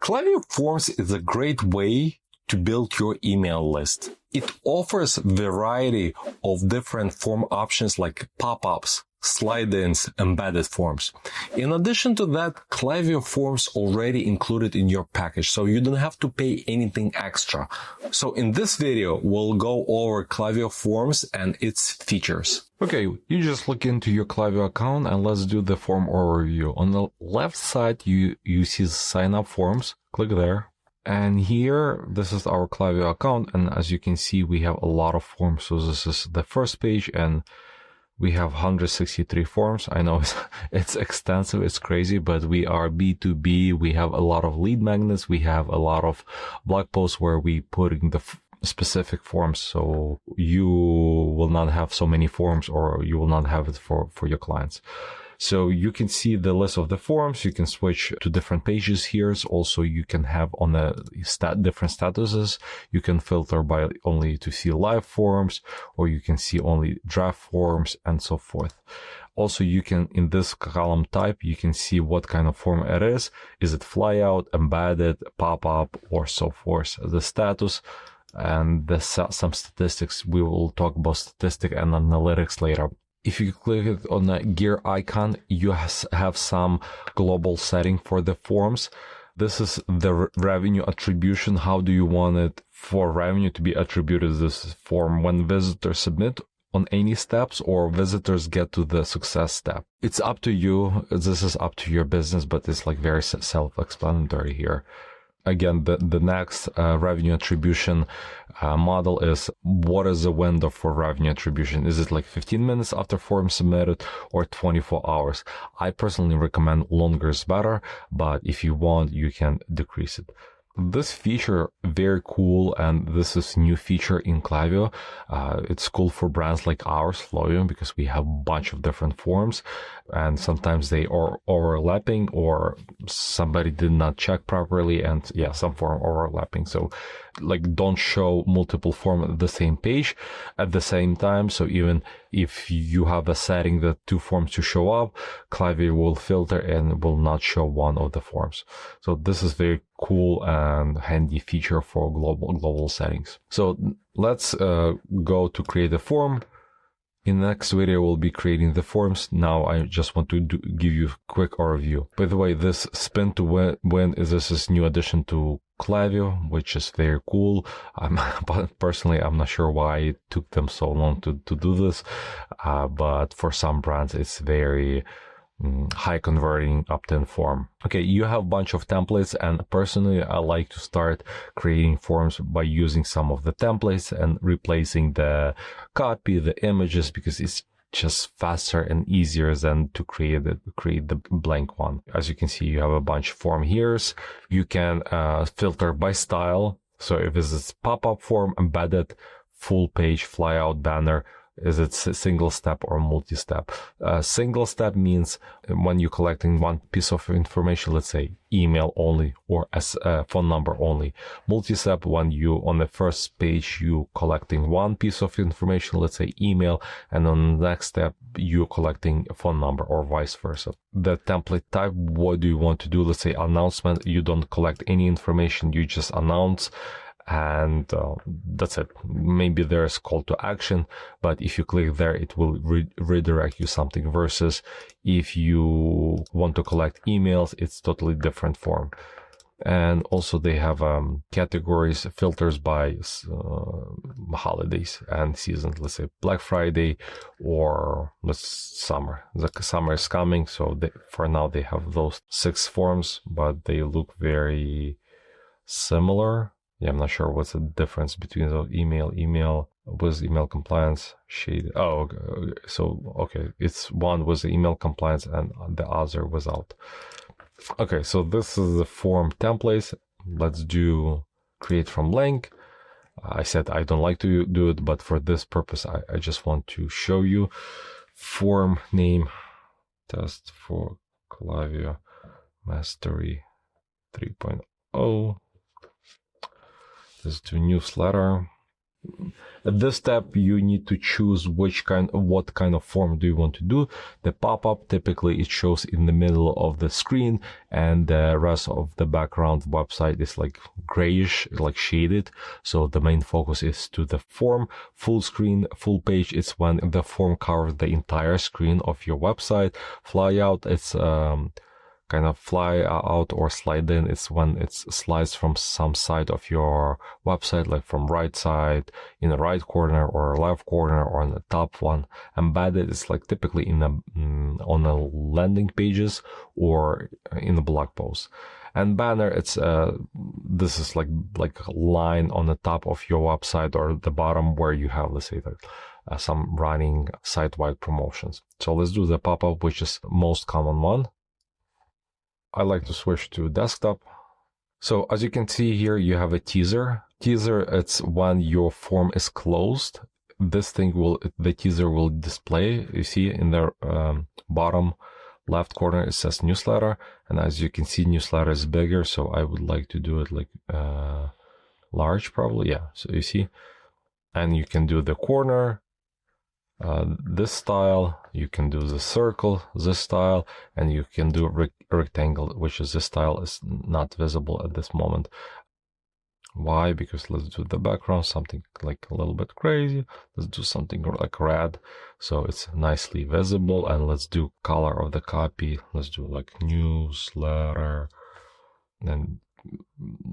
Klaviyo Forms is a great way to build your email list. It offers a variety of different form options like pop-ups, slide-ins, embedded forms. In addition to that, Klaviyo Forms already included in your package, so you don't have to pay anything extra. So in this video, we'll go over Klaviyo Forms and its features. Okay, you just log into your Klaviyo account and let's do the form overview. On the left side, you see sign up forms. Click there. And here, this is our Klaviyo account. And as you can see, we have a lot of forms. So this is the first page and we have 163 forms. I know it's extensive, it's crazy, but we are B2B. We have a lot of lead magnets. We have a lot of blog posts where we put in the specific forms. So you will not have so many forms, or you will not have it for your clients. So you can see the list of the forms. You can switch to different pages here. Also, you can have on the different statuses. You can filter by only to see live forms, or you can see only draft forms and so forth. Also, you can, in this column type, you can see what kind of form it is. Is it flyout, embedded, pop-up, or so forth. The status and some statistics. We will talk about statistic and analytics later. If you click on the gear icon, you have some global setting for the forms. This is the revenue attribution. How do you want it for revenue to be attributed to this form when visitors submit on any steps or visitors get to the success step? It's up to you. This is up to your business, but it's like very self-explanatory here. Again, the next revenue attribution model is what is the window for revenue attribution? Is it like 15 minutes after form submitted or 24 hours? I personally recommend longer is better, but if you want, you can decrease it. This feature, very cool, and this is new feature in Klaviyo. It's cool for brands like ours, Flowium, because we have a bunch of different forms, and sometimes they are overlapping, or somebody did not check properly, and yeah, some form overlapping. So, like, don't show multiple forms at the same page at the same time. So even if you have a setting that two forms to show up, Klaviyo will filter and will not show one of the forms. So this is very cool and handy feature for global settings. So let's go to create a form. In the next video, we'll be creating the forms. Now I just want to give you a quick overview. By the way, this spin to win is this new addition to Klaviyo, which is very cool. But personally, I'm not sure why it took them so long to do this. But for some brands, it's very high converting opt-in form. Okay, you have a bunch of templates, and personally I like to start creating forms by using some of the templates and replacing the copy, the images, because it's just faster and easier than to create the blank one. As you can see, you have a bunch of form here. You can filter by style. So if it's a pop-up form, embedded, full page, flyout, banner, is it single step or multi-step? Single step means when you're collecting one piece of information, let's say email only or as phone number only. Multi-step, when you on the first page you collecting one piece of information, let's say email, and on the next step you're collecting a phone number, or vice versa. The template type, what do you want to do? Let's say announcement, you don't collect any information, you just announce. And that's it. Maybe there's call to action, but if you click there, it will redirect you something, versus if you want to collect emails, it's totally different form. And also they have categories, filters by holidays and seasons. Let's say Black Friday, or summer. The summer is coming, so for now they have those 6 forms, but they look very similar. Yeah, I'm not sure what's the difference between the email with email compliance shade. Oh, okay. So, okay, it's one with the email compliance and the other without. Okay, so this is the form templates. Let's do create from blank. I said I don't like to do it, but for this purpose, I just want to show you. Form name, test for Klaviyo Mastery 3.0. Let's do newsletter. At this step, you need to choose what kind of form do you want to do. The pop-up, typically it shows in the middle of the screen, and the rest of the background website is like grayish, like shaded. So the main focus is to the form. Full screen, full page, it's when the form covers the entire screen of your website. Fly out, it's kind of fly out or slide in. It's when it slides from some side of your website, like from right side, in the right corner or left corner or on the top one. Embedded is like typically in on the landing pages or in the blog post. And banner, it's this is like a line on the top of your website or the bottom where you have, let's say, like some running site-wide promotions. So let's do the pop-up, which is most common one. I like to switch to desktop. So as you can see here, you have a teaser. Teaser, it's when your form is closed. This thing the teaser will display. You see in the bottom left corner, it says newsletter. And as you can see, newsletter is bigger. So I would like to do it like large probably. Yeah. So you see, and you can do the corner, this style, you can do the circle, this style, and you can do rectangle, which is this style is not visible at this moment. Why? Because let's do the background, something like a little bit crazy. Let's do something like red, so it's nicely visible. And let's do color of the copy. Let's do like newsletter, and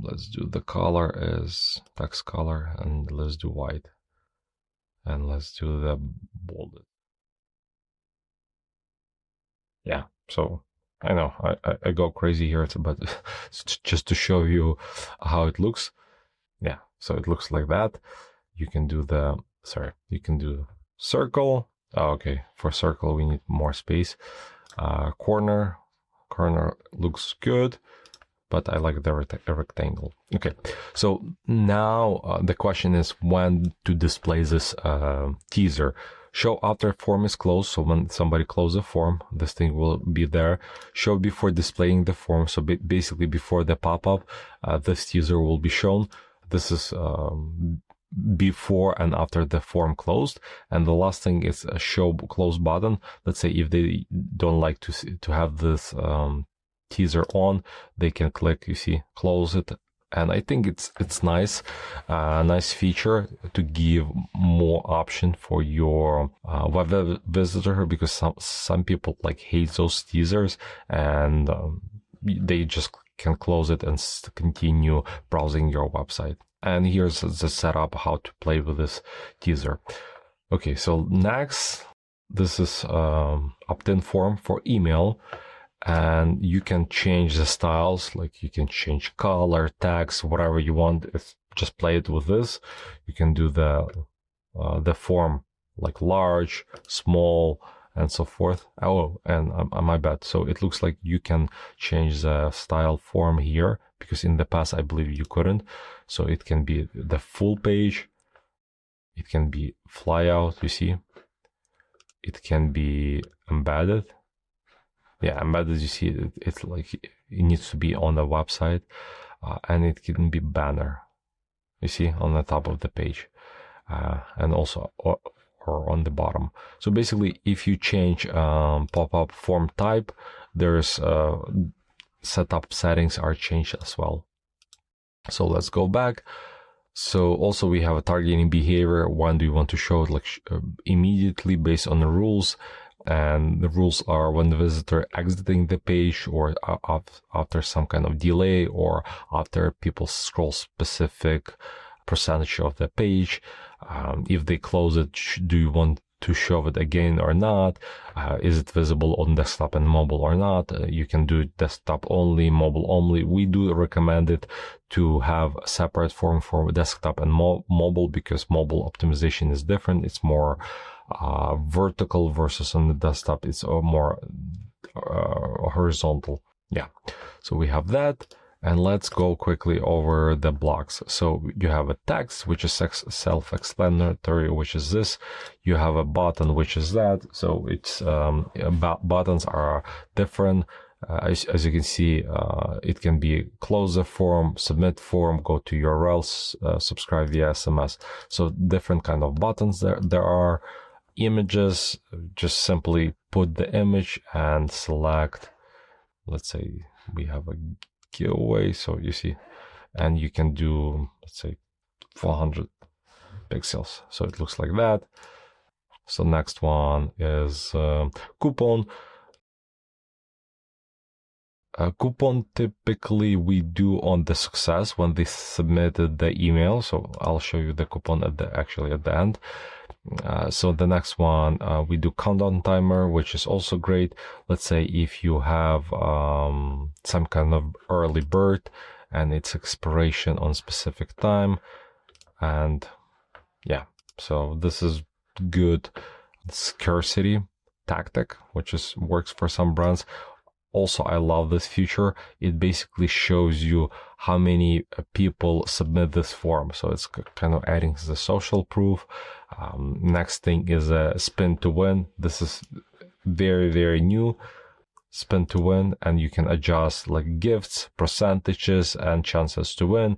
let's do the color is text color, and let's do white. And let's do the bolded. Yeah, so I know I go crazy here, but just to show you how it looks. Yeah, so it looks like that. You can do you can do circle. Oh, okay, for circle we need more space. Corner looks good, but I like the rectangle. Okay, so now the question is when to display this teaser. Show after form is closed, so when somebody closes the form, this thing will be there. Show before displaying the form, so basically before the pop-up, this teaser will be shown. This is before and after the form closed. And the last thing is a show close button. Let's say if they don't like to have this teaser on, they can click, you see, close it. And I think it's nice, nice feature to give more option for your web visitor, because some people like hate those teasers, and they just can close it and continue browsing your website. And here's the setup, how to play with this teaser. Okay, so next, this is opt-in form for email. And you can change the styles, like you can change color, text, whatever you want. Just play it with this. You can do the form like large, small, and so forth. Oh, and my bad. So it looks like you can change the style form here, because in the past I believe you couldn't. So it can be the full page. It can be fly out, you see. It can be embedded. Yeah, embedded, you see, it's like it needs to be on the website, and it can be banner, you see, on the top of the page, and also or on the bottom. So basically, if you change pop-up form type, there's setup settings are changed as well. So let's go back. So also we have a targeting behavior. When do you want to show it? Like immediately based on the rules. And the rules are when the visitor exiting the page, or after some kind of delay, or after people scroll specific percentage of the page. If they close it, do you want to show it again or not? Is it visible on desktop and mobile or not? You can do desktop only, mobile only. We do recommend it to have a separate form for desktop and mobile, because mobile optimization is different. It's more vertical versus on the desktop it's more horizontal. Yeah, so we have that. And let's go quickly over the blocks. So you have a text, which is self-explanatory, which is this. You have a button, which is that. So it's buttons are different. As you can see, it can be close the form, submit form, go to URLs, subscribe via SMS. So different kind of buttons there are. Images, just simply put the image and select, let's say we have a giveaway, so you see, and you can do, let's say 400 pixels, so it looks like that. So next one is coupon. Coupon typically we do on the success when they submitted the email. So I'll show you the coupon at the end. So the next one, we do countdown timer, which is also great. Let's say if you have some kind of early bird and its expiration on specific time, and yeah, so this is good scarcity tactic, which works for some brands. Also, I love this feature. It basically shows you how many people submit this form. So it's kind of adding the social proof. Next thing is a spin to win. This is very, very new. Spin to win, and you can adjust like gifts, percentages, and chances to win.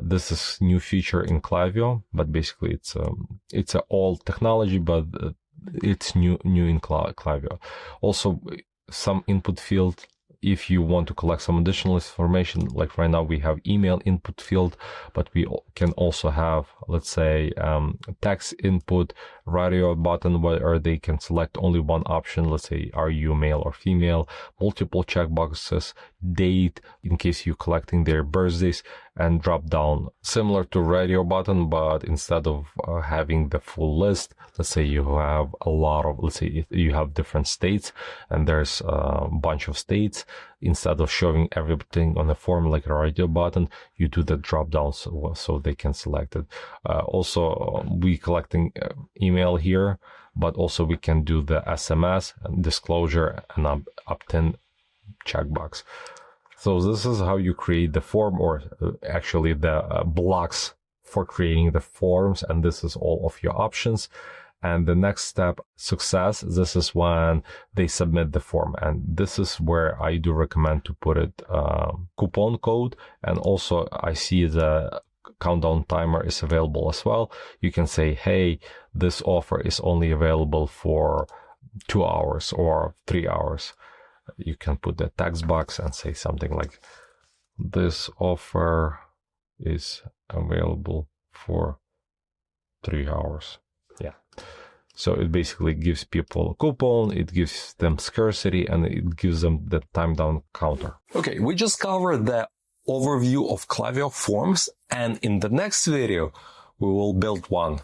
This is new feature in Klaviyo, but basically it's a old technology, but it's new in Klaviyo. Also, some input field, if you want to collect some additional information, like right now we have email input field, but we can also have, let's say, text input, radio button where they can select only one option. Let's say, are you male or female? Multiple checkboxes, date in case you're collecting their birthdays, and drop down similar to radio button, but instead of having the full list, let's say you have a lot of, let's say if you have different states and there's a bunch of states, instead of showing everything on the form like a radio button, you do the drop down so they can select it. Also, we collecting email here, but also we can do the SMS and disclosure and opt-in checkbox. So this is how you create the form, or actually the blocks for creating the forms, and this is all of your options. And the next step, success, this is when they submit the form, and this is where I do recommend to put it coupon code, and also I see the countdown timer is available as well. You can say, hey, this offer is only available for 2 hours or 3 hours. You can put the text box and say something like, this offer is available for 3 hours. Yeah. So it basically gives people a coupon, it gives them scarcity, and it gives them the time down counter. Okay, we just covered the overview of Klaviyo forms, and in the next video, we will build one.